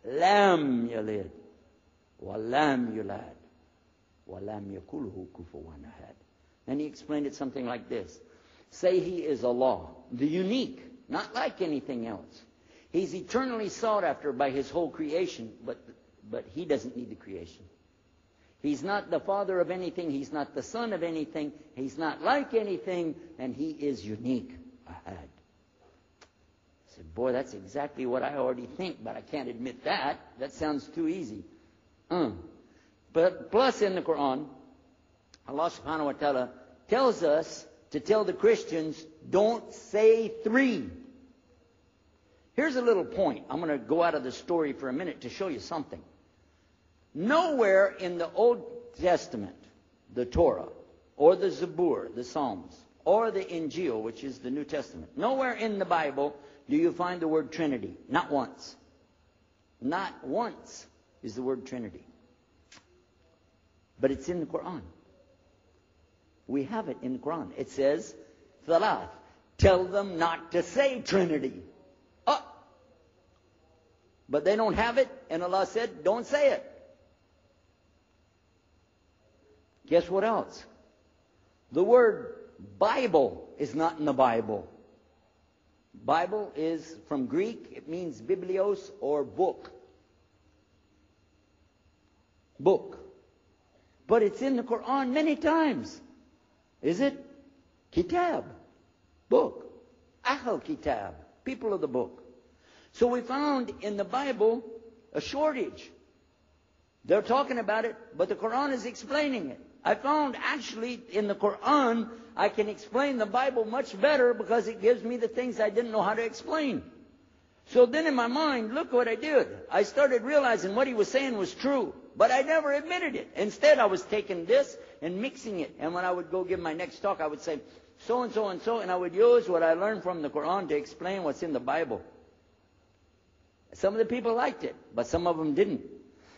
لم يلد ولم يولد ولم يكن له كفوا أحد. And he explained it something like this. Say he is Allah, the unique, not like anything else. He's eternally sought after by his whole creation, but he doesn't need the creation. He's not the father of anything. He's not the son of anything. He's not like anything, and he is unique. Ahad. I said, boy, that's exactly what I already think, but I can't admit that. That sounds too easy. But plus in the Quran, Allah subhanahu wa ta'ala tells us to tell the Christians, don't say three. Here's a little point. I'm going to go out of the story for a minute to show you something. Nowhere in the Old Testament, the Torah, or the Zabur, the Psalms, or the Injil, which is the New Testament, nowhere in the Bible do you find the word Trinity. Not once. Not once is the word Trinity. But it's in the Quran. We have it in the Quran. It says, Thalath. Tell them not to say Trinity. Oh. But they don't have it, and Allah said, don't say it. Guess what else? The word Bible is not in the Bible. Bible is from Greek. It means biblios, or book. Book. But it's in the Quran many times. Is it? Kitab. Book. Ahl Kitab. People of the book. So we found in the Bible a shortage. They're talking about it, but the Quran is explaining it. I found actually in the Quran, I can explain the Bible much better because it gives me the things I didn't know how to explain. So then in my mind, look what I did. I started realizing what he was saying was true, but I never admitted it. Instead, I was taking this and mixing it. And when I would go give my next talk, I would say, so and so and so, and I would use what I learned from the Quran to explain what's in the Bible. Some of the people liked it, but some of them didn't.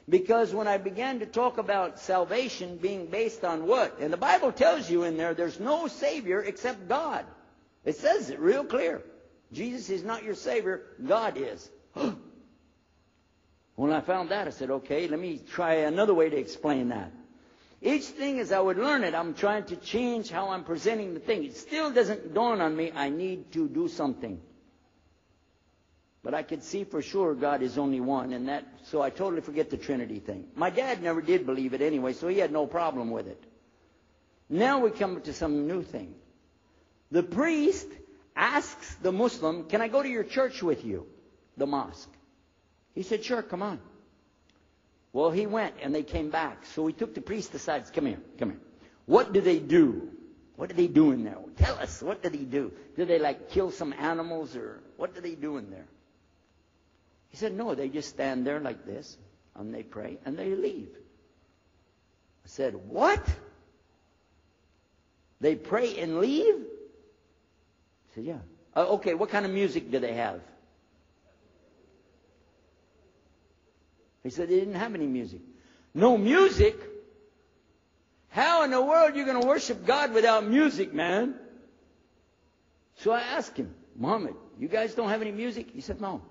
Because when I began to talk about salvation being based on what? And the Bible tells you in there's no Savior except God. It says it real clear. Jesus is not your Savior, God is. When I found that, I said, okay, let me try another way to explain that. Each thing as I would learn it, I'm trying to change how I'm presenting the thing. It still doesn't dawn on me, I need to do something. But I could see for sure God is only one, and so I totally forget the Trinity thing. My dad never did believe it anyway, so he had no problem with it. Now we come to some new thing. The priest asks the Muslim, can I go to your church with you? The mosque. He said, sure, come on. Well, he went, and they came back. So we took the priest aside. Come here, come here. What do they do? What do they do in there? Tell us, what do they do? Do they kill some animals, or what do they do in there? He said, no, they just stand there like this, and they pray, and they leave. I said, what? They pray and leave? I said, yeah. Okay, what kind of music do they have? He said they didn't have any music. No music? How in the world are you going to worship God without music, man? So I asked him, Muhammad, you guys don't have any music? He said, no.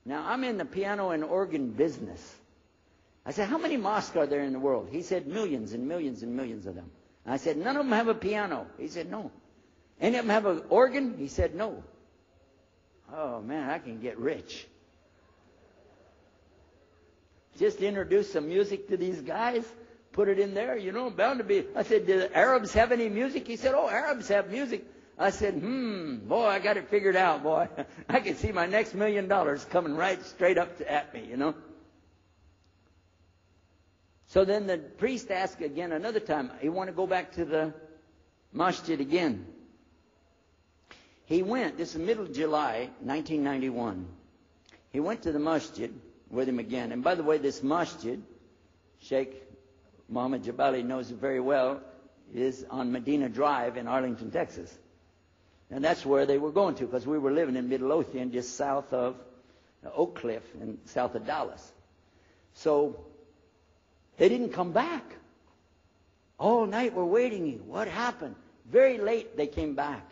Now, I'm in the piano and organ business. I said, how many mosques are there in the world? He said, millions and millions and millions of them. I said, none of them have a piano. He said, no. Any of them have an organ? He said, no. Oh, man, I can get rich. Just introduce some music to these guys, put it in there, bound to be. I said, do the Arabs have any music? He said, oh, Arabs have music. I said, boy, I got it figured out, boy. I can see my next $1 million coming right straight up at me, So then the priest asked again another time, he wanted to go back to the masjid again. He went, this is middle of July, 1991. He went to the masjid with him again. And by the way, this masjid, Sheikh Muhammad Jabali knows it very well, is on Medina Drive in Arlington, Texas. And that's where they were going to, because we were living in Midlothian, just south of Oak Cliff and south of Dallas. So they didn't come back. All night we're waiting. What happened? Very late they came back.